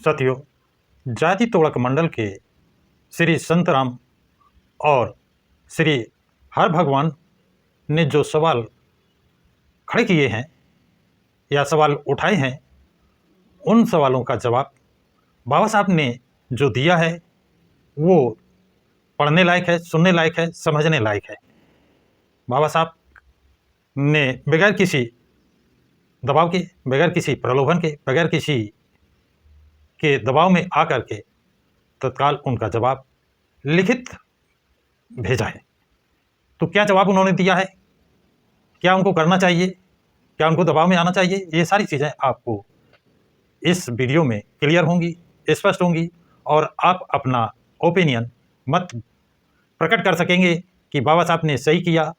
साथियों, जाति तोड़क मंडल के श्री संतराम और श्री हर भगवान ने जो सवाल खड़े किए हैं या सवाल उठाए हैं, उन सवालों का जवाब बाबा साहब ने जो दिया है वो पढ़ने लायक है, सुनने लायक है, समझने लायक है। बाबा साहब ने बगैर किसी दबाव के, बगैर किसी प्रलोभन के, बगैर किसी के दबाव में आकर के तत्काल उनका जवाब लिखित भेजा है। तो क्या जवाब उन्होंने दिया है, क्या उनको करना चाहिए, क्या उनको दबाव में आना चाहिए, ये सारी चीज़ें आपको इस वीडियो में क्लियर होंगी, स्पष्ट होंगी और आप अपना ओपिनियन मत प्रकट कर सकेंगे कि बाबा साहब ने सही किया,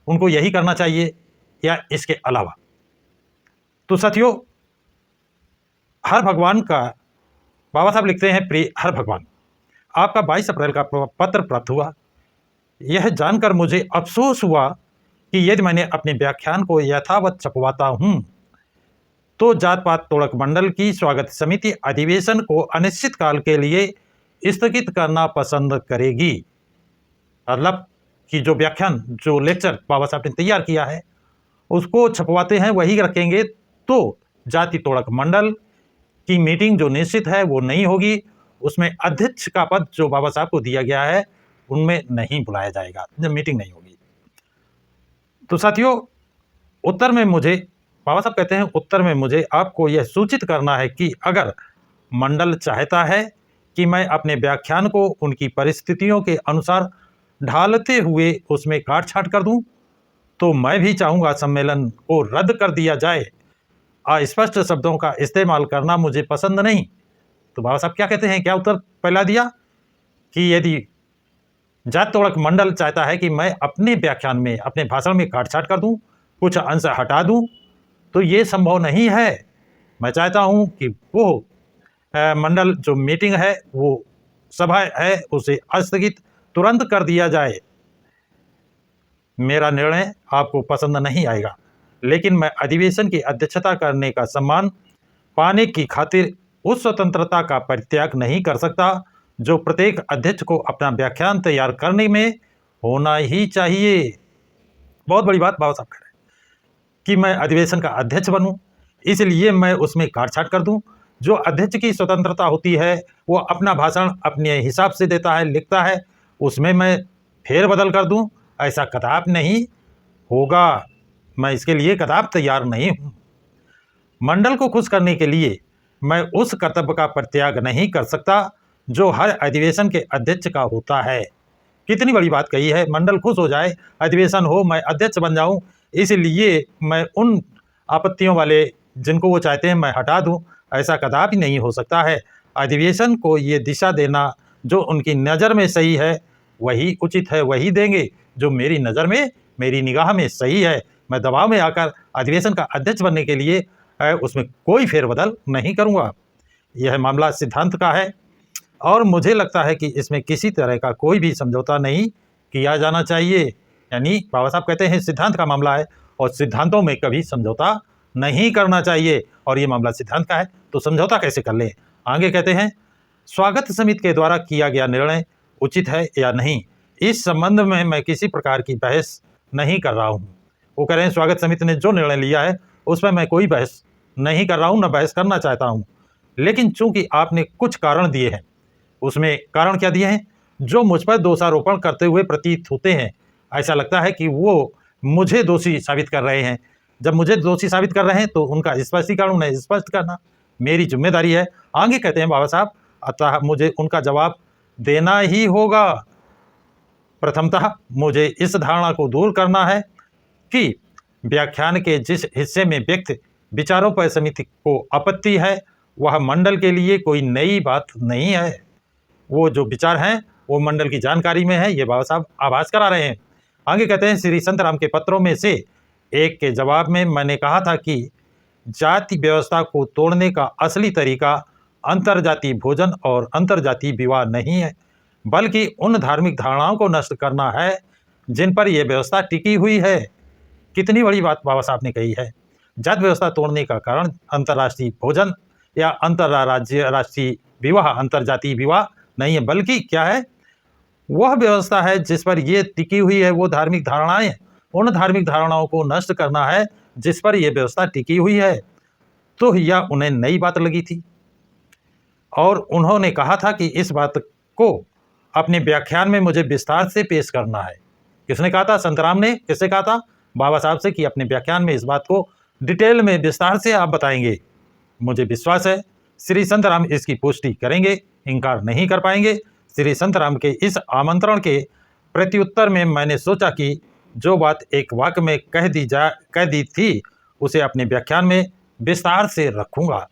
उनको यही करना चाहिए या इसके अलावा। तो साथियों, हर भगवान का बाबा साहब लिखते हैं, प्रिय हर भगवान, आपका 22 अप्रैल का पत्र प्राप्त हुआ। यह जानकर मुझे अफसोस हुआ कि यदि मैंने अपने व्याख्यान को यथावत छपवाता हूँ तो जात पात तोड़क मंडल की स्वागत समिति अधिवेशन को अनिश्चित काल के लिए स्थगित करना पसंद करेगी। मतलब कि जो व्याख्यान, जो लेक्चर बाबा साहब ने तैयार किया है उसको छपवाते हैं, वही रखेंगे, तो जाति तोड़क मंडल की मीटिंग जो निश्चित है वो नहीं होगी। उसमें अध्यक्ष का पद जो बाबा साहब को दिया गया है उनमें नहीं बुलाया जाएगा, जब मीटिंग नहीं होगी। तो साथियों, उत्तर में मुझे बाबा साहब कहते हैं, उत्तर में मुझे आपको यह सूचित करना है कि अगर मंडल चाहता है कि मैं अपने व्याख्यान को उनकी परिस्थितियों के अनुसार ढालते हुए उसमें काट छाट कर दूं, तो मैं भी चाहूँगा सम्मेलन को रद्द कर दिया जाए। अस्पष्ट शब्दों का इस्तेमाल करना मुझे पसंद नहीं। तो बाबा साहब क्या कहते हैं, क्या उत्तर पहला दिया कि यदि जात तोड़क मंडल चाहता है कि मैं अपने व्याख्यान में, अपने भाषण में काट छाट कर दूं, कुछ अंश हटा दूं, तो ये संभव नहीं है। मैं चाहता हूं कि वो मंडल जो मीटिंग है, वो सभा है, उसे स्थगित तुरंत कर दिया जाए। मेरा निर्णय आपको पसंद नहीं आएगा, लेकिन मैं अधिवेशन की अध्यक्षता करने का सम्मान पाने की खातिर उस स्वतंत्रता का परित्याग नहीं कर सकता जो प्रत्येक अध्यक्ष को अपना व्याख्यान तैयार करने में होना ही चाहिए। बहुत बड़ी बात बाबा साहब कह रहे हैं कि मैं अधिवेशन का अध्यक्ष बनूं, इसलिए मैं उसमें काट छाट कर दूं। जो अध्यक्ष की स्वतंत्रता होती है वो अपना भाषण अपने हिसाब से देता है, लिखता है, उसमें मैं फेरबदल कर दूं, ऐसा कदाप नहीं होगा। मैं इसके लिए कदाप तैयार नहीं हूं। मंडल को खुश करने के लिए मैं उस कर्तव्य का परित्याग नहीं कर सकता जो हर अधिवेशन के अध्यक्ष का होता है। कितनी बड़ी बात कही है, मंडल खुश हो जाए, अधिवेशन हो, मैं अध्यक्ष बन जाऊं, इसलिए मैं उन आपत्तियों वाले जिनको वो चाहते हैं मैं हटा दूं, ऐसा कदापि नहीं हो सकता है। अधिवेशन को ये दिशा देना जो उनकी नज़र में सही है वही उचित है, वही देंगे जो मेरी नज़र में, मेरी निगाह में सही है। मैं दबाव में आकर अधिवेशन का अध्यक्ष बनने के लिए उसमें कोई फेरबदल नहीं करूँगा। यह मामला सिद्धांत का है और मुझे लगता है कि इसमें किसी तरह का कोई भी समझौता नहीं किया जाना चाहिए। यानी बाबा साहब कहते हैं सिद्धांत का मामला है और सिद्धांतों में कभी समझौता नहीं करना चाहिए, और ये मामला सिद्धांत का है तो समझौता कैसे कर लें। आगे कहते हैं, स्वागत समिति के द्वारा किया गया निर्णय उचित है या नहीं, इस संबंध में मैं किसी प्रकार की बहस नहीं कर रहा हूँ। वो कह रहे हैं स्वागत समिति ने जो निर्णय लिया है उस पर मैं कोई बहस नहीं कर रहा हूँ, न बहस करना चाहता हूँ। लेकिन चूंकि आपने कुछ कारण दिए हैं, उसमें कारण क्या दिए हैं जो मुझ पर दोषारोपण करते हुए प्रतीत होते हैं। ऐसा लगता है कि वो मुझे दोषी साबित कर रहे हैं। जब मुझे दोषी साबित कर रहे हैं तो उनका स्पष्टीकरण उन्हें स्पष्ट करना मेरी जिम्मेदारी है। आगे कहते हैं बाबा साहब, अतः मुझे उनका जवाब देना ही होगा। प्रथमतः मुझे इस धारणा को दूर करना है कि व्याख्यान के जिस हिस्से में व्यक्त विचारों पर समिति को आपत्ति है वह मंडल के लिए कोई नई बात नहीं है। वो जो विचार हैं वो मंडल की जानकारी में है, ये बाबा साहब आभास करा रहे हैं। आगे कहते हैं, श्री संतराम के पत्रों में से एक के जवाब में मैंने कहा था कि जाति व्यवस्था को तोड़ने का असली तरीका अंतर्जातीय भोजन और अंतर्जातीय विवाह नहीं है, बल्कि उन धार्मिक धारणाओं को नष्ट करना है जिन पर यह व्यवस्था टिकी हुई है। कितनी बड़ी बात बाबा साहब ने कही है। जाति व्यवस्था तोड़ने का कारण अंतर्राष्ट्रीय भोजन या राष्ट्रीय विवाह, अंतर्जातीय विवाह नहीं है, बल्कि क्या है, वह व्यवस्था है जिस पर ये टिकी हुई है, वो धार्मिक धारणाएं, उन धार्मिक धारणाओं को नष्ट करना है जिस पर यह व्यवस्था टिकी हुई है। तो यह उन्हें नई बात लगी थी और उन्होंने कहा था कि इस बात को अपने व्याख्यान में मुझे विस्तार से पेश करना है। किसने कहा था? संतराम ने। किससे कहा था? बाबा साहब से, कि अपने व्याख्यान में इस बात को डिटेल में विस्तार से आप बताएंगे। मुझे विश्वास है श्री संतराम इसकी पुष्टि करेंगे, इनकार नहीं कर पाएंगे। श्री संतराम के इस आमंत्रण के प्रत्युत्तर में मैंने सोचा कि जो बात एक वाक्य में कह दी थी उसे अपने व्याख्यान में विस्तार से रखूंगा।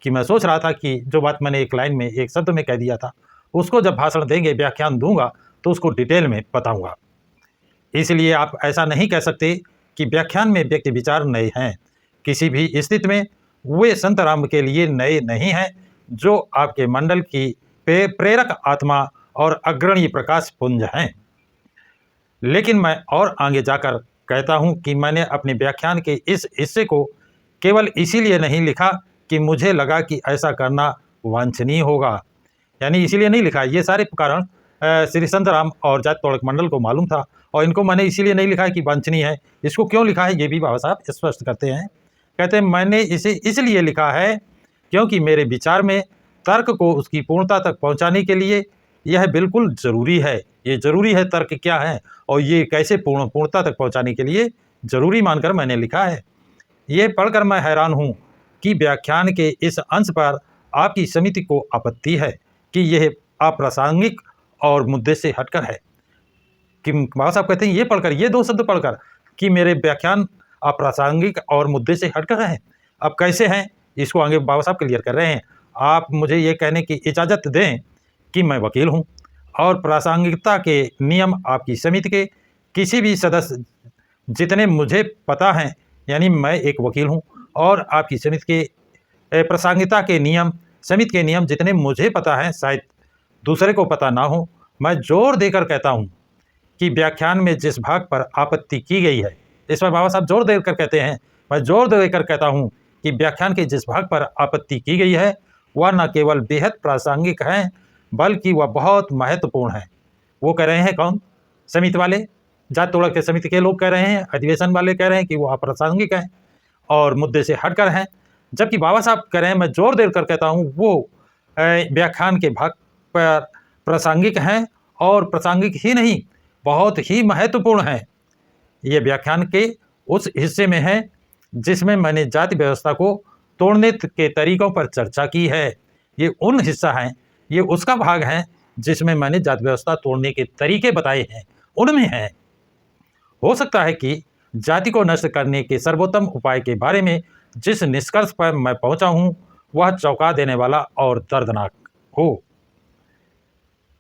कि मैं सोच रहा था कि जो बात मैंने एक लाइन में, एक शब्द में कह दिया था, उसको जब भाषण देंगे, व्याख्यान दूंगा, तो उसको डिटेल में बताऊंगा। इसलिए आप ऐसा नहीं कह सकते कि व्याख्यान में व्यक्ति विचार नए हैं। किसी भी स्थिति में वे संतराम के लिए नए नहीं हैं, जो आपके मंडल की प्रेरक आत्मा और अग्रणी प्रकाश पुंज हैं। लेकिन मैं और आगे जाकर कहता हूं कि मैंने अपने व्याख्यान के इस हिस्से को केवल इसीलिए नहीं लिखा कि मुझे लगा कि ऐसा करना वांछनीय होगा, यानी इसीलिए नहीं लिखा। ये सारे कारण श्री संतराम और जाति तोड़क मंडल को मालूम था और इनको मैंने इसीलिए नहीं लिखा है कि वांछनीय है। इसको क्यों लिखा है ये भी बाबा साहब स्पष्ट करते हैं। कहते हैं मैंने इसे इसलिए लिखा है क्योंकि मेरे विचार में तर्क को उसकी पूर्णता तक पहुंचाने के लिए यह बिल्कुल ज़रूरी है। ये ज़रूरी है, तर्क क्या है और ये कैसे पूर्णता तक पहुंचाने के लिए ज़रूरी मानकर मैंने लिखा है। ये पढ़कर मैं हैरान हूँ कि व्याख्यान के इस अंश पर आपकी समिति को आपत्ति है कि यह अप्रासंगिक और मुद्दे से हटकर है। कि बाबा साहब कहते हैं ये पढ़कर, ये दो शब्द पढ़कर, कि मेरे व्याख्यान अप्रासंगिक और मुद्दे से हटकर हैं। अब कैसे हैं इसको आगे बाबा साहब क्लियर कर रहे हैं। आप मुझे ये कहने की इजाज़त दें कि मैं वकील हूँ और प्रासंगिकता के नियम आपकी समिति के किसी भी सदस्य जितने मुझे पता हैं, यानी मैं एक वकील हूँ और आपकी समिति के प्रासंगिकता के नियम, समिति के नियम जितने मुझे पता हैं, शायद दूसरे को पता ना हो। मैं जोर देकर कहता हूँ कि व्याख्यान में जिस भाग पर आपत्ति की गई है, इस पर बाबा साहब जोर देकर कहते हैं, मैं जोर देकर कहता हूँ कि व्याख्यान के जिस भाग पर आपत्ति की गई है वह न केवल बेहद प्रासंगिक है बल्कि वह बहुत महत्वपूर्ण है। वो कह रहे हैं कौन? समिति वाले, जाति तोड़क के समिति के लोग कह रहे हैं, अधिवेशन वाले कह रहे हैं कि वो अप्रासंगिक हैं और मुद्दे से हटकर हैं। जबकि बाबा साहब कह रहे हैं, मैं जोर देकर कहता हूँ, वो व्याख्यान के भाग पर प्रासंगिक हैं और प्रासंगिक ही नहीं, बहुत ही महत्वपूर्ण है। ये व्याख्यान के उस हिस्से में है जिसमें मैंने जाति व्यवस्था को तोड़ने के तरीकों पर चर्चा की है। ये उन हिस्सा हैं, ये उसका भाग है जिसमें मैंने जाति व्यवस्था तोड़ने के तरीके बताए हैं, उनमें है। हो सकता है कि जाति को नष्ट करने के सर्वोत्तम उपाय के बारे में जिस निष्कर्ष पर मैं पहुंचा हूं वह चौंका देने वाला और दर्दनाक हो।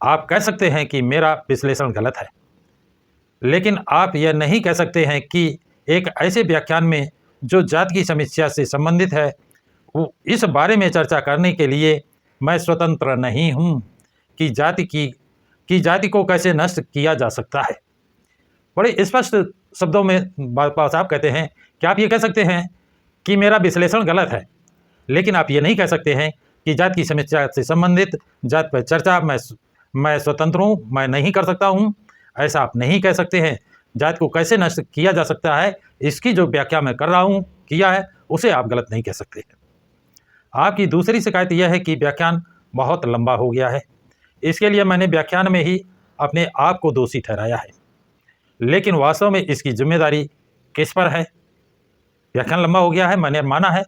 आप कह सकते हैं कि मेरा विश्लेषण गलत है, लेकिन आप यह नहीं कह सकते हैं कि एक ऐसे व्याख्यान में जो जाति की समस्या से संबंधित है, वो इस बारे में चर्चा करने के लिए मैं स्वतंत्र नहीं हूं कि जाति को कैसे नष्ट किया जा सकता है। बड़े स्पष्ट शब्दों में बाबा साहब कहते हैं कि आप ये कह सकते हैं कि मेरा विश्लेषण गलत है, लेकिन आप ये नहीं कह सकते हैं कि जाति की समस्या से संबंधित जाति पर चर्चा मैं स्वतंत्र हूँ, मैं नहीं कर सकता हूँ। ऐसा आप नहीं कह सकते हैं। जाति को कैसे नष्ट किया जा सकता है, इसकी जो व्याख्या मैं कर रहा हूँ, किया है, उसे आप गलत नहीं कह सकते हैं। आपकी दूसरी शिकायत यह है कि व्याख्यान बहुत लंबा हो गया है। इसके लिए मैंने व्याख्यान में ही अपने आप को दोषी ठहराया है, लेकिन वास्तव में इसकी जिम्मेदारी किस पर है? व्याख्यान लंबा हो गया है, मैंने माना है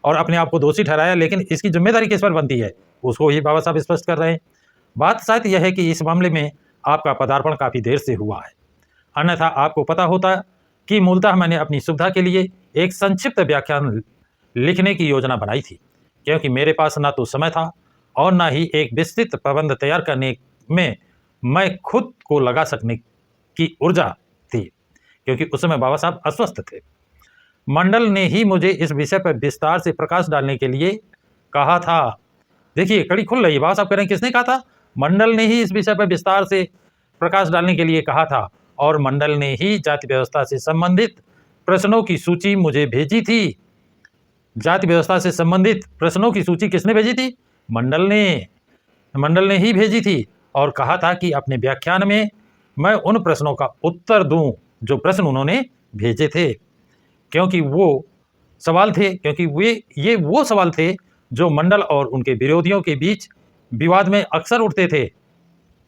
और अपने आप को दोषी ठहराया, लेकिन इसकी जिम्मेदारी किस पर बनती है, उसको ही बाबा साहब स्पष्ट कर रहे हैं। बात शायद यह है कि इस मामले में आपका पदार्पण काफ़ी देर से हुआ है, अन्यथा आपको पता होता कि मूलतः मैंने अपनी सुविधा के लिए एक संक्षिप्त व्याख्यान लिखने की योजना बनाई थी, क्योंकि मेरे पास ना तो समय था और ना ही एक विस्तृत प्रबंध तैयार करने में मैं खुद को लगा सकने की ऊर्जा थी, क्योंकि उस समय बाबा साहब अस्वस्थ थे। मंडल ने ही मुझे इस विषय पर विस्तार से प्रकाश डालने के लिए कहा था। देखिए, कड़ी खुल रही है। बाबा साहब कह रहे हैं किसने कहा था? मंडल ने ही इस विषय पर विस्तार से प्रकाश डालने के लिए कहा था और मंडल ने ही जाति व्यवस्था से संबंधित प्रश्नों की सूची मुझे भेजी थी। जाति व्यवस्था से संबंधित प्रश्नों की सूची किसने भेजी थी? मंडल ने ही भेजी थी और कहा था कि अपने व्याख्यान में मैं उन प्रश्नों का उत्तर दूं जो प्रश्न उन्होंने भेजे थे, क्योंकि वो सवाल थे जो मंडल और उनके विरोधियों के बीच विवाद में अक्सर उठते थे।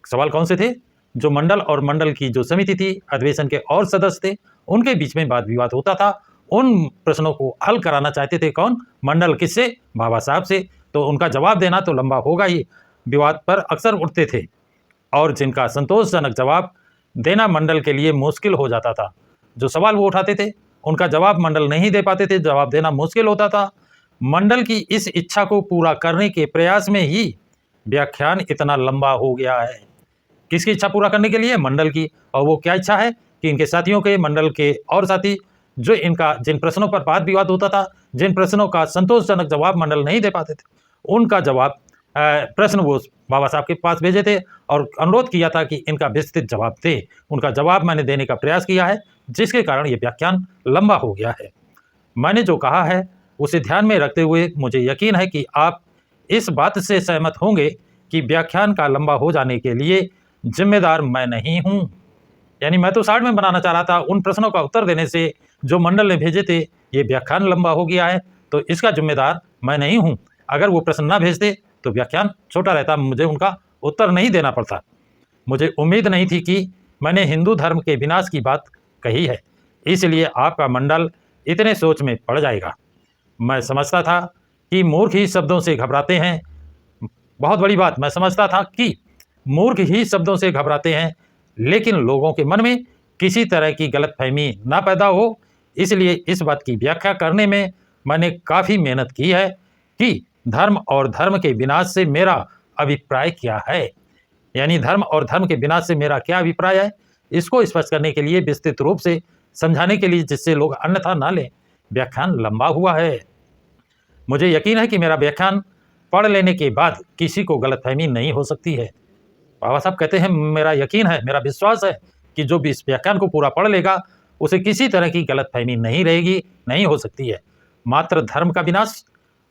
सवाल कौन से थे? जो मंडल और मंडल की जो समिति थी, अधिवेशन के और सदस्य थे, उनके बीच में वाद विवाद होता था। उन प्रश्नों को हल कराना चाहते थे कौन? मंडल। किससे? बाबा साहब से। तो उनका जवाब देना तो लंबा होगा ही, विवाद पर अक्सर उठते थे और जिनका संतोषजनक जवाब देना मंडल के लिए मुश्किल हो जाता था। जो सवाल वो उठाते थे उनका जवाब मंडल नहीं दे पाते थे, जवाब देना मुश्किल होता था। मंडल की इस इच्छा को पूरा करने के प्रयास में ही व्याख्यान इतना लंबा हो गया है। किसकी इच्छा पूरा करने के लिए? मंडल की। और वो क्या इच्छा है? कि इनके साथियों के, मंडल के और साथी जो जिन प्रश्नों पर वाद विवाद होता था, जिन प्रश्नों का संतोषजनक जवाब मंडल नहीं दे पाते थे, उनका जवाब प्रश्न वो बाबा साहब के पास भेजे थे और अनुरोध किया था कि इनका विस्तृत जवाब दे। उनका जवाब मैंने देने का प्रयास किया है, जिसके कारण ये व्याख्यान लंबा हो गया है। मैंने जो कहा है उसे ध्यान में रखते हुए मुझे यकीन है कि आप इस बात से सहमत होंगे कि व्याख्यान का लंबा हो जाने के लिए जिम्मेदार मैं नहीं हूं। यानी मैं तो 60 में बनाना चाह रहा था, उन प्रश्नों का उत्तर देने से जो मंडल ने भेजे थे ये व्याख्यान लंबा हो गया है, तो इसका जिम्मेदार मैं नहीं हूं। अगर वो प्रश्न ना भेजते तो व्याख्यान छोटा रहता, मुझे उनका उत्तर नहीं देना पड़ता। मुझे उम्मीद नहीं थी कि मैंने हिंदू धर्म के विनाश की बात कही है, इसलिए आपका मंडल इतने सोच में पड़ जाएगा। मैं समझता था कि मूर्ख ही शब्दों से घबराते हैं। बहुत बड़ी बात, मैं समझता था कि मूर्ख ही शब्दों से घबराते हैं, लेकिन लोगों के मन में किसी तरह की गलतफहमी ना पैदा हो, इसलिए इस बात की व्याख्या करने में मैंने काफ़ी मेहनत की है कि धर्म और धर्म के विनाश से मेरा अभिप्राय क्या है। यानी धर्म और धर्म के विनाश से मेरा क्या अभिप्राय है, इसको स्पष्ट करने के लिए, विस्तृत रूप से समझाने के लिए, जिससे लोग अन्यथा ना लें, व्याख्यान लंबा हुआ है। मुझे यकीन है कि मेरा व्याख्यान पढ़ लेने के बाद किसी को गलतफहमी नहीं हो सकती है। बाबा साहब कहते हैं, मेरा यकीन है, मेरा विश्वास है कि जो भी इस व्याख्यान को पूरा पढ़ लेगा उसे किसी तरह की गलतफहमी नहीं रहेगी, नहीं हो सकती है। मात्र धर्म का विनाश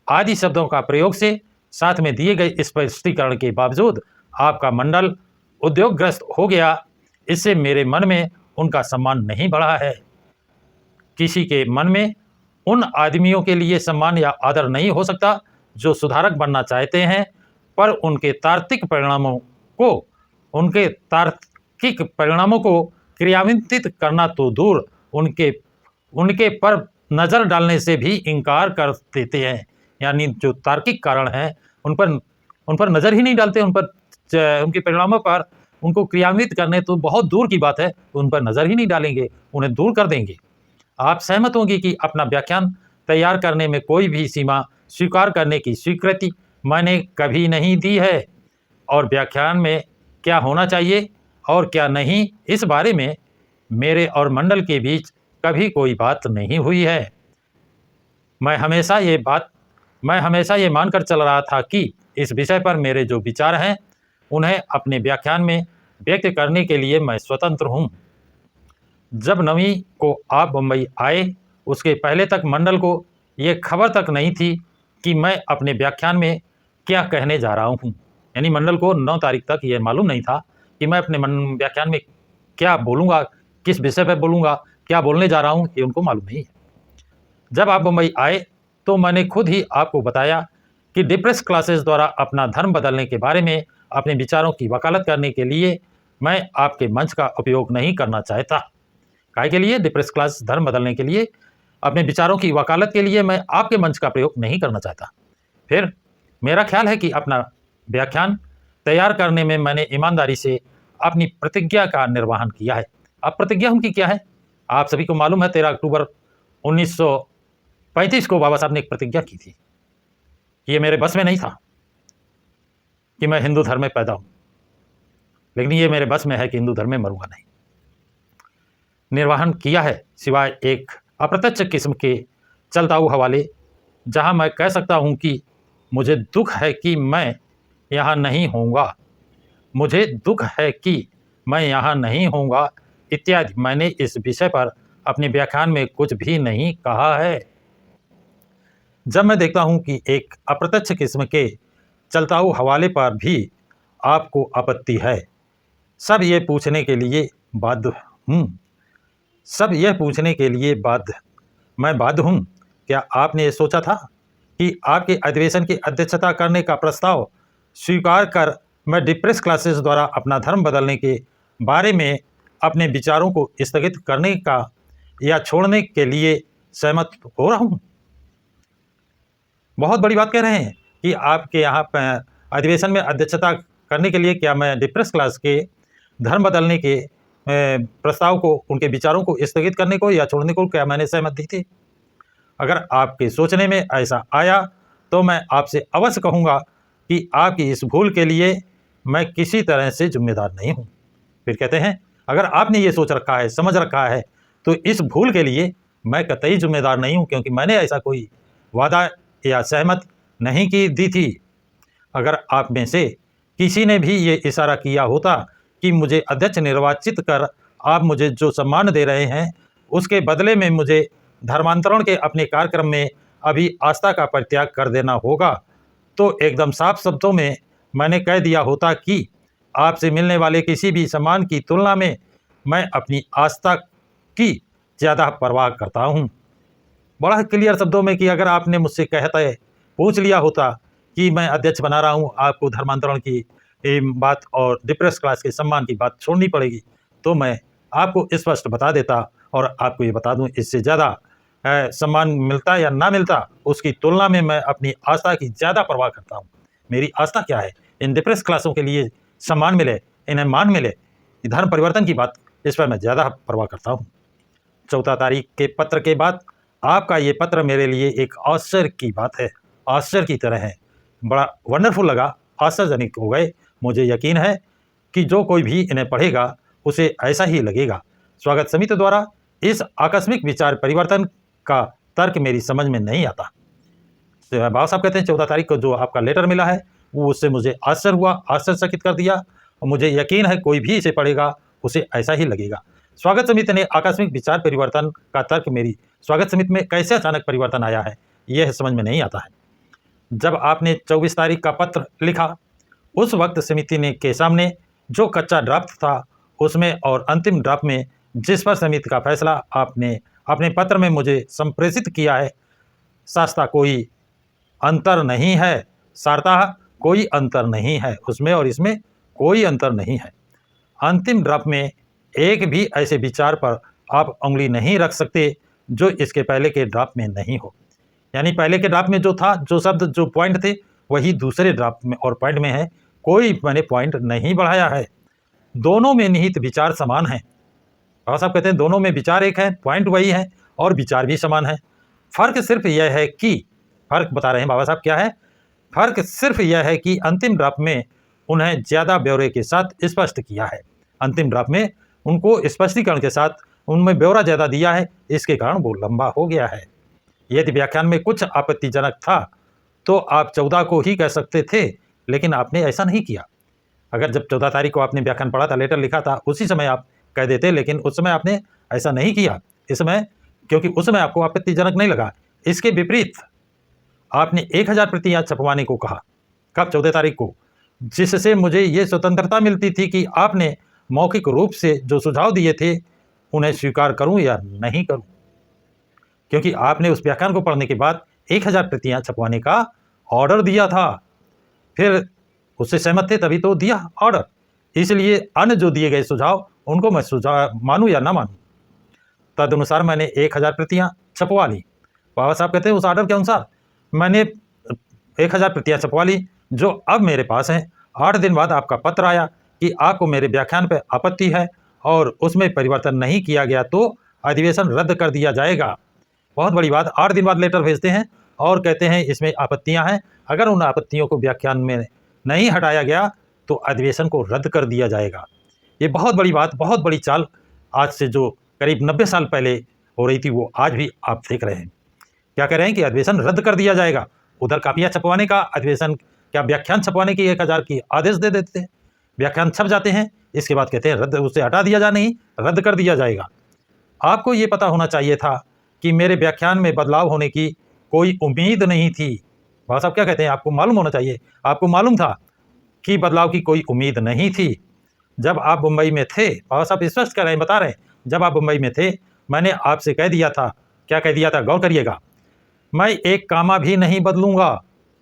आदि शब्दों का प्रयोग से साथ में दिए गए स्पष्टीकरण के बावजूद आपका मंडल उद्योगग्रस्त हो गया, इससे मेरे मन में उनका सम्मान नहीं बढ़ा है। किसी के मन में उन आदमियों के लिए सम्मान या आदर नहीं हो सकता जो सुधारक बनना चाहते हैं, पर उनके तार्किक परिणामों को क्रियान्वित करना तो दूर, उनके पर नज़र डालने से भी इनकार कर देते हैं। यानी जो तार्किक कारण हैं उन पर नज़र ही नहीं डालते, उनके परिणामों पर उनको क्रियान्वित करने तो बहुत दूर की बात है, उन पर नज़र ही नहीं डालेंगे, उन्हें दूर कर देंगे। आप सहमत होंगे कि अपना व्याख्यान तैयार करने में कोई भी सीमा स्वीकार करने की स्वीकृति मैंने कभी नहीं दी है, और व्याख्यान में क्या होना चाहिए और क्या नहीं, इस बारे में मेरे और मंडल के बीच कभी कोई बात नहीं हुई है। मैं हमेशा ये मानकर चल रहा था कि इस विषय पर मेरे जो विचार हैं उन्हें अपने व्याख्यान में व्यक्त करने के लिए मैं स्वतंत्र हूँ। जब 9वीं को आप बम्बई आए, उसके पहले तक मंडल को ये खबर तक नहीं थी कि मैं अपने व्याख्यान में क्या कहने जा रहा हूँ। यानी मंडल को 9 तारीख तक ये मालूम नहीं था कि मैं अपने व्याख्यान में क्या बोलूँगा, किस विषय पर बोलूँगा, क्या बोलने जा रहा हूँ, ये उनको मालूम नहीं है। जब आप बम्बई आए तो मैंने खुद ही आपको बताया कि डिप्रेस क्लासेस द्वारा अपना धर्म बदलने के बारे में अपने विचारों की वकालत करने के लिए मैं आपके मंच का उपयोग नहीं करना चाहता। काहे के लिए? डिप्रेस क्लास धर्म बदलने के लिए, अपने विचारों की वकालत के लिए मैं आपके मंच का प्रयोग नहीं करना चाहता। फिर मेरा ख्याल है कि अपना व्याख्यान तैयार करने में मैंने ईमानदारी से अपनी प्रतिज्ञा का निर्वहन किया है। अब प्रतिज्ञा उनकी क्या है? आप सभी को मालूम है, 13 अक्टूबर 1935 को बाबा साहब ने एक प्रतिज्ञा की थी। ये मेरे बस में नहीं था कि मैं हिंदू धर्म में पैदा हूँ, लेकिन ये मेरे बस में है कि हिंदू धर्म में मरूंगा नहीं। निर्वहन किया है, सिवाय एक अप्रत्यक्ष किस्म के चलता हुआ हवाले, जहाँ मैं कह सकता हूँ कि मुझे दुख है कि मैं यहाँ नहीं होऊंगा, मुझे दुख है कि मैं यहाँ नहीं होऊंगा इत्यादि। मैंने इस विषय पर अपने व्याख्यान में कुछ भी नहीं कहा है। जब मैं देखता हूं कि एक अप्रत्यक्ष किस्म के चलताऊ हवाले पर भी आपको आपत्ति है, सब ये पूछने के लिए बाध्य हूँ सब यह पूछने के लिए मैं बाध्य हूँ, क्या आपने ये सोचा था कि आपके अधिवेशन की अध्यक्षता करने का प्रस्ताव स्वीकार कर मैं डिप्रेस क्लासेस द्वारा अपना धर्म बदलने के बारे में अपने विचारों को स्थगित करने का या छोड़ने के लिए सहमत हो रहा हूँ? बहुत बड़ी बात कह रहे हैं कि आपके यहाँ अधिवेशन में अध्यक्षता करने के लिए क्या मैं डिप्रेस क्लास के धर्म बदलने के प्रस्ताव को, उनके विचारों को स्थगित करने को या छोड़ने को क्या मैंने सहमत दी थी? अगर आपके सोचने में ऐसा आया तो मैं आपसे अवश्य कहूँगा कि आपकी इस भूल के लिए मैं किसी तरह से जिम्मेदार नहीं हूँ। फिर कहते हैं, अगर आपने ये सोच रखा है, समझ रखा है, तो इस भूल के लिए मैं कतई जिम्मेदार नहीं हूँ, क्योंकि मैंने ऐसा कोई वादा या सहमत नहीं की दी थी। अगर आप में से किसी ने भी ये इशारा किया होता कि मुझे अध्यक्ष निर्वाचित कर आप मुझे जो सम्मान दे रहे हैं उसके बदले में मुझे धर्मांतरण के अपने कार्यक्रम में अभी आस्था का परित्याग कर देना होगा, तो एकदम साफ शब्दों में मैंने कह दिया होता कि आपसे मिलने वाले किसी भी सम्मान की तुलना में मैं अपनी आस्था की ज़्यादा परवाह करता हूँ। बड़ा क्लियर शब्दों में कि अगर आपने मुझसे कहते पूछ लिया होता कि मैं अध्यक्ष बना रहा हूँ, आपको धर्मांतरण की बात और डिप्रेस क्लास के सम्मान की बात छोड़नी पड़ेगी, तो मैं आपको स्पष्ट बता देता और आपको ये बता दूं, इससे ज़्यादा सम्मान मिलता या ना मिलता उसकी तुलना में मैं अपनी आस्था की ज़्यादा परवाह करता हूँ। मेरी आस्था क्या है? इन डिप्रेस क्लासों के लिए सम्मान मिले, इन्हें मान मिले, धर्म परिवर्तन की बात, इस पर मैं ज़्यादा परवाह करता हूँ। 14 तारीख के पत्र के बाद आपका ये पत्र मेरे लिए एक आश्चर्य की बात है, आश्चर्य की तरह है। बड़ा वंडरफुल लगा, आश्चर्यजनक हो गए। मुझे यकीन है कि जो कोई भी इन्हें पढ़ेगा उसे ऐसा ही लगेगा। स्वागत समिति द्वारा इस आकस्मिक विचार परिवर्तन का तर्क मेरी समझ में नहीं आता। तो बाबा साहब कहते हैं 14 तारीख को जो आपका लेटर मिला है वो उससे मुझे आश्चर्य हुआ, आश्चर्यचकित कर दिया, और मुझे यकीन है कोई भी इसे पढ़ेगा उसे ऐसा ही लगेगा। स्वागत समिति ने आकस्मिक विचार परिवर्तन का तर्क मेरी स्वागत समिति में कैसे अचानक परिवर्तन आया है यह समझ में नहीं आता है। जब आपने 24 तारीख का पत्र लिखा उस वक्त समिति ने के सामने जो कच्चा ड्राफ्ट था उसमें और अंतिम ड्राफ्ट में जिस पर समिति का फैसला आपने अपने पत्र में मुझे संप्रेषित किया है, सार्थता कोई अंतर नहीं है, सार्थता कोई अंतर नहीं है, उसमें और इसमें कोई अंतर नहीं है। अंतिम ड्राफ्ट में एक भी ऐसे विचार पर आप उंगली नहीं रख सकते जो इसके पहले के ड्राफ्ट में नहीं हो। यानी पहले के ड्राफ्ट में जो था, जो शब्द, जो पॉइंट थे, वही दूसरे ड्राफ्ट में और पॉइंट में है। कोई मैंने पॉइंट नहीं बढ़ाया है। दोनों में निहित विचार समान है। बाबा साहब कहते हैं दोनों में विचार एक है, पॉइंट वही है और विचार भी समान है। फर्क सिर्फ यह है कि, फर्क बता रहे हैं बाबा साहब क्या है, फर्क सिर्फ यह है कि अंतिम ड्राफ्ट में उन्हें ज़्यादा ब्यौरे के साथ स्पष्ट किया है। अंतिम ड्राफ्ट में उनको स्पष्टीकरण के साथ उनमें ब्यौरा ज़्यादा दिया है, इसके कारण वो लंबा हो गया है। यदि व्याख्यान में कुछ आपत्तिजनक था तो आप 14 को ही कह सकते थे, लेकिन आपने ऐसा नहीं किया। अगर जब 14 तारीख को आपने व्याख्यान पढ़ा था, लेटर लिखा था, उसी समय आप कह देते, लेकिन उस समय आपने ऐसा नहीं किया। इस समय, क्योंकि उस समय आपको आपत्तिजनक नहीं लगा। इसके विपरीत आपने 1000 प्रतियां छपवाने को कहा। कब? 14 तारीख को, जिससे मुझे ये स्वतंत्रता मिलती थी कि आपने मौखिक रूप से जो सुझाव दिए थे उन्हें स्वीकार करूं या नहीं करूं, क्योंकि आपने उस व्याख्यान को पढ़ने के बाद 1000 प्रतियां छपवाने का ऑर्डर दिया था। फिर उससे सहमत थे तभी तो दिया ऑर्डर। इसलिए अन्य जो दिए गए सुझाव उनको मैं सुझाव मानूं या ना मानूं, तदनुसार मैंने 1000 प्रतियां छपवा ली। बाबा साहब कहते हैं उस ऑर्डर के अनुसार मैंने 1000 प्रतियां छपवा ली, जो अब मेरे पास हैं। 8 दिन बाद आपका पत्र आया कि आपको मेरे व्याख्यान पर आपत्ति है और उसमें परिवर्तन नहीं किया गया तो अधिवेशन रद्द कर दिया जाएगा। बहुत बड़ी बात, 8 दिन बाद लेटर भेजते हैं और कहते हैं इसमें आपत्तियां हैं, अगर उन आपत्तियों को व्याख्यान में नहीं हटाया गया तो अधिवेशन को रद्द कर दिया जाएगा। ये बहुत बड़ी बात, बहुत बड़ी चाल आज से जो करीब 90 साल पहले हो रही थी वो आज भी आप देख रहे हैं। क्या कह रहे हैं कि अधिवेशन रद्द कर दिया जाएगा। उधर कापियाँ छपवाने का, अधिवेशन क्या व्याख्यान छपवाने की 1000 की आदेश दे देते हैं, व्याख्यान छप जाते हैं, इसके बाद कहते हैं रद्द, उसे हटा दिया जा नहीं, रद्द कर दिया जाएगा। आपको ये पता होना चाहिए था कि मेरे व्याख्यान में बदलाव होने की कोई उम्मीद नहीं थी। बाबा साहब क्या कहते हैं, आपको मालूम होना चाहिए, आपको मालूम था कि बदलाव की कोई उम्मीद नहीं थी। जब आप मुंबई में थे, बाबा साहब स्पष्ट कर रहे हैं, बता रहे हैं, जब आप मुंबई में थे मैंने आपसे कह दिया था, क्या कह दिया था, गौर करिएगा, मैं एक कामा भी नहीं बदलूंगा।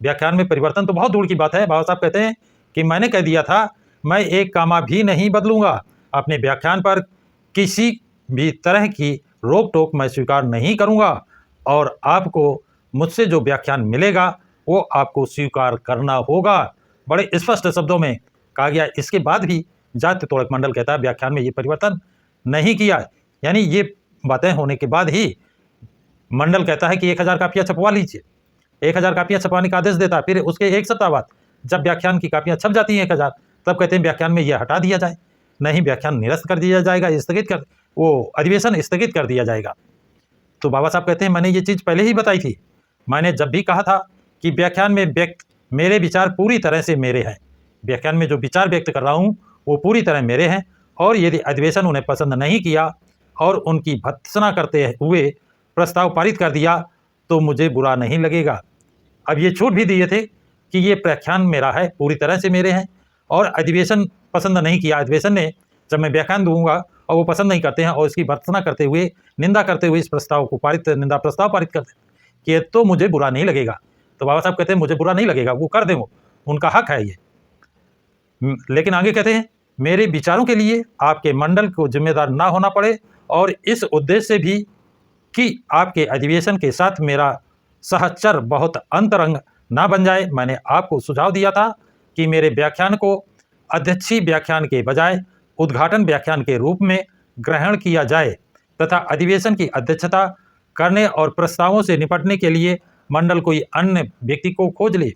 व्याख्यान में परिवर्तन तो बहुत दूर की बात है। बाबा साहब कहते हैं कि मैंने कह दिया था मैं एक कामा भी नहीं बदलूंगा। अपने व्याख्यान पर किसी भी तरह की रोक टोक मैं स्वीकार नहीं करूंगा और आपको मुझसे जो व्याख्यान मिलेगा वो आपको स्वीकार करना होगा। बड़े स्पष्ट शब्दों में कहा गया। इसके बाद भी जाति तोड़क मंडल कहता है व्याख्यान में ये परिवर्तन नहीं किया। यानी ये बातें होने के बाद ही मंडल कहता है कि 1000 कापियां छपवा लीजिए। 1000 कापियां छपवाने का आदेश देता है। फिर उसके एक सप्ताह बाद जब व्याख्यान की कापियां छप जाती हैं 1000, तब कहते हैं व्याख्यान में यह हटा दिया जाए, नहीं व्याख्यान निरस्त कर दिया जाएगा, स्थगित कर, वो अधिवेशन स्थगित कर दिया जाएगा। तो बाबा साहब कहते हैं मैंने ये चीज़ पहले ही बताई थी। मैंने जब भी कहा था कि व्याख्यान में मेरे विचार पूरी तरह से मेरे हैं, व्याख्यान में जो विचार व्यक्त कर रहा हूँ वो पूरी तरह मेरे हैं, और यदि अधिवेशन उन्हें पसंद नहीं किया और उनकी भत्सना करते हुए प्रस्ताव पारित कर दिया तो मुझे बुरा नहीं लगेगा। अब ये छूट भी दिए थे कि ये व्याख्यान मेरा है, पूरी तरह से मेरे हैं, और अधिवेशन पसंद नहीं किया, अधिवेशन ने जब मैं व्याख्यान दूंगा और वो पसंद नहीं करते हैं और इसकी भर्त्सना करते हुए, निंदा करते हुए इस प्रस्ताव को निंदा प्रस्ताव पारित करते कि तो मुझे बुरा नहीं लगेगा। तो बाबा साहब कहते हैं मुझे बुरा नहीं लगेगा, वो कर दें, वो उनका हक है ये। लेकिन आगे कहते हैं मेरे विचारों के लिए आपके मंडल को जिम्मेदार ना होना पड़े, और इस उद्देश्य से भी कि आपके अधिवेशन के साथ मेरा सहचर बहुत अंतरंग ना बन जाए, मैंने आपको सुझाव दिया था कि मेरे व्याख्यान को अध्यक्षीय व्याख्यान के बजाय उद्घाटन व्याख्यान के रूप में ग्रहण किया जाए तथा अधिवेशन की अध्यक्षता करने और प्रस्तावों से निपटने के लिए मंडल कोई अन्य व्यक्ति को खोज ले।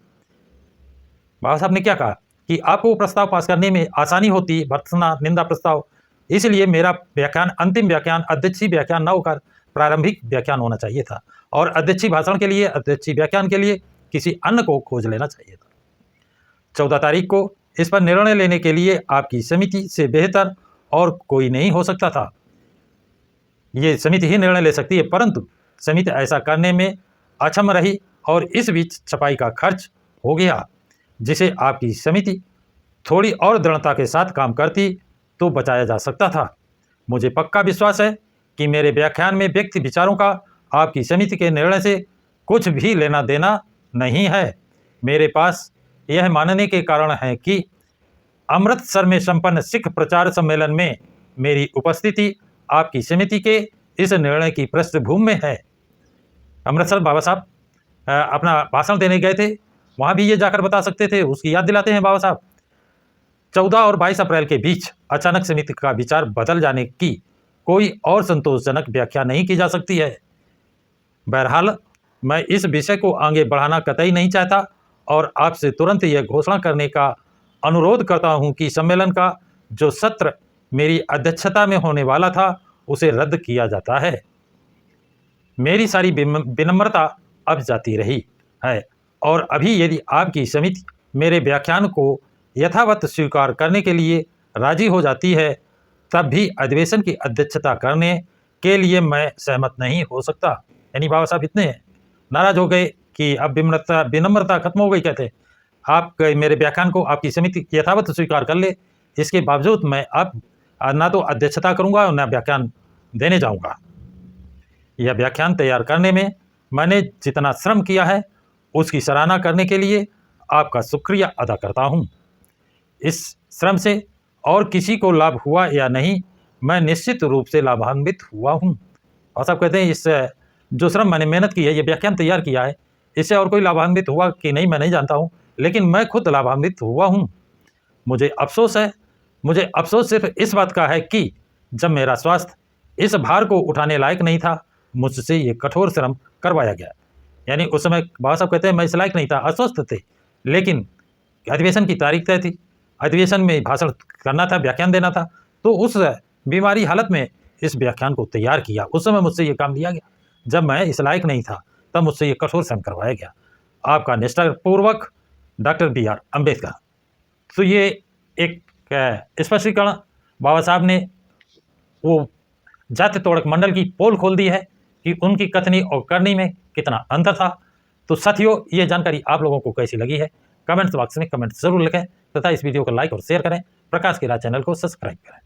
बाबा साहब ने क्या कहा कि आपको प्रस्ताव पास करने में आसानी होती, भर्त्सना निंदा प्रस्ताव, इसलिए मेरा व्याख्यान अंतिम व्याख्यान अध्यक्षीय व्याख्यान न होकर प्रारंभिक व्याख्यान होना चाहिए था, और अध्यक्षीय भाषण के लिए, अध्यक्षीय व्याख्यान के लिए किसी अन्य को खोज लेना चाहिए था। 14 तारीख को इस पर निर्णय लेने के लिए आपकी समिति से बेहतर और कोई नहीं हो सकता था। ये समिति ही निर्णय ले सकती है, परंतु समिति ऐसा करने में अक्षम रही और इस बीच छपाई का खर्च हो गया, जिसे आपकी समिति थोड़ी और दृढ़ता के साथ काम करती तो बचाया जा सकता था। मुझे पक्का विश्वास है कि मेरे व्याख्यान में व्यक्ति विचारों का आपकी समिति के निर्णय से कुछ भी लेना देना नहीं है। मेरे पास यह मानने के कारण है कि अमृतसर में संपन्न सिख प्रचार सम्मेलन में मेरी उपस्थिति आपकी समिति के इस निर्णय की पृष्ठभूमि में है। अमृतसर बाबा साहब अपना भाषण देने गए थे, वहाँ भी ये जाकर बता सकते थे, उसकी याद दिलाते हैं बाबा साहब। 14 और 22 अप्रैल के बीच अचानक समिति का विचार बदल जाने की कोई और संतोषजनक व्याख्या नहीं की जा सकती है। बहरहाल मैं इस विषय को आगे बढ़ाना कतई नहीं चाहता और आपसे तुरंत यह घोषणा करने का अनुरोध करता हूं कि सम्मेलन का जो सत्र मेरी अध्यक्षता में होने वाला था उसे रद्द किया जाता है। मेरी सारी विनम्रता अब जाती रही है, और अभी यदि आपकी समिति मेरे व्याख्यान को यथावत स्वीकार करने के लिए राजी हो जाती है, तब भी अधिवेशन की अध्यक्षता करने के लिए मैं सहमत नहीं हो सकता। यानी बाबा साहब इतने नाराज हो गए कि अब विनम्रता खत्म हो गई। कहते आप मेरे व्याख्यान को आपकी समिति यथावत स्वीकार कर ले, इसके बावजूद मैं अब ना तो अध्यक्षता करूंगा और ना व्याख्यान देने जाऊंगा। यह व्याख्यान तैयार करने में मैंने जितना श्रम किया है उसकी सराहना करने के लिए आपका शुक्रिया अदा करता हूं। इस श्रम से और किसी को लाभ हुआ या नहीं, मैं निश्चित रूप से लाभान्वित हुआ हूं। और साहब कहते हैं इस जो श्रम मैंने मेहनत की है, ये व्याख्यान तैयार किया है, इससे और कोई लाभान्वित हुआ कि नहीं मैं नहीं जानता हूं, लेकिन मैं खुद लाभान्वित हुआ हूं। मुझे अफसोस है, मुझे अफसोस सिर्फ इस बात का है कि जब मेरा स्वास्थ्य इस भार को उठाने लायक नहीं था, मुझसे ये कठोर श्रम करवाया गया। यानी उस समय बाबा साहब कहते हैं मैं इस लायक नहीं था, अस्वस्थ थे, लेकिन अधिवेशन की तारीख तय थी, अधिवेशन में भाषण करना था, व्याख्यान देना था, तो उस बीमारी हालत में इस व्याख्यान को तैयार किया। उस समय मुझसे ये काम लिया गया, जब मैं इस लायक नहीं था तब मुझसे ये कठोर श्रम करवाया गया। आपका निष्ठापूर्वक डॉक्टर BR अम्बेडकर। तो ये एक स्पष्टीकरण बाबा साहब ने वो जाति तोड़क मंडल की पोल खोल दी है कि उनकी कथनी और करनी में कितना अंतर था। तो साथियों, ये जानकारी आप लोगों को कैसी लगी है, कमेंट्स बॉक्स में कमेंट जरूर लिखें तथा इस वीडियो को लाइक और शेयर करें। प्रकाश की राह चैनल को सब्सक्राइब करें।